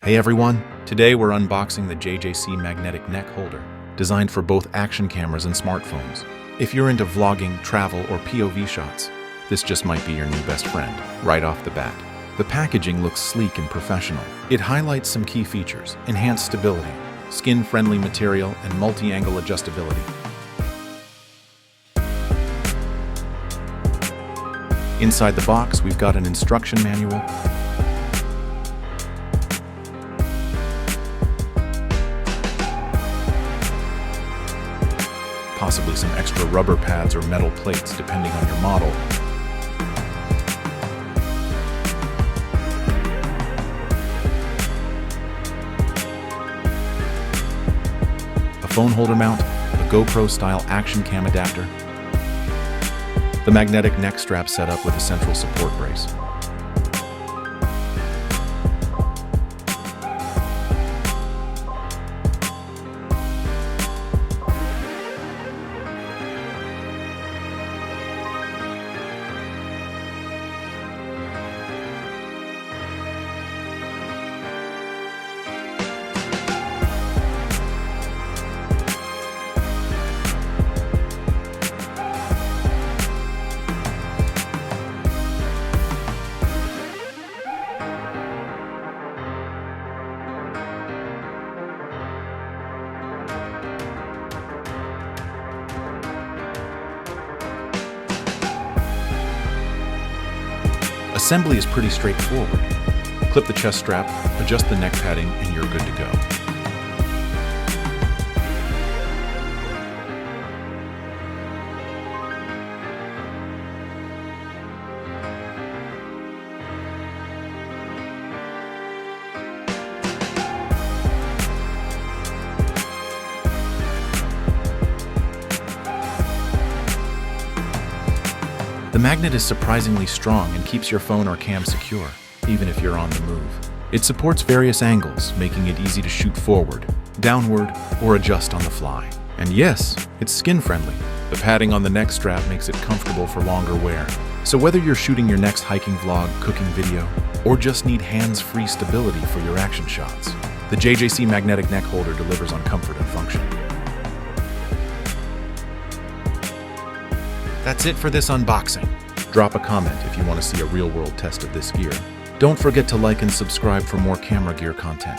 Hey everyone, today we're unboxing the JJC Magnetic Neck Holder, designed for both action cameras and smartphones. If you're into vlogging, travel, or POV shots, this just might be your new best friend, right off the bat. The packaging looks sleek and professional. It highlights some key features: enhanced stability, skin-friendly material, and multi-angle adjustability. Inside the box, we've got an instruction manual, possibly some extra rubber pads or metal plates depending on your model. A phone holder mount, a GoPro style action cam adapter, the magnetic neck strap set up with a central support brace. Assembly is pretty straightforward. Clip the chest strap, adjust the neck padding, and you're good to go. The magnet is surprisingly strong and keeps your phone or cam secure, even if you're on the move. It supports various angles, making it easy to shoot forward, downward, or adjust on the fly. And yes, it's skin-friendly. The padding on the neck strap makes it comfortable for longer wear. So whether you're shooting your next hiking vlog, cooking video, or just need hands-free stability for your action shots, the JJC Magnetic Neck Holder delivers on comfort and function. That's it for this unboxing. Drop a comment if you want to see a real-world test of this gear. Don't forget to like and subscribe for more camera gear content.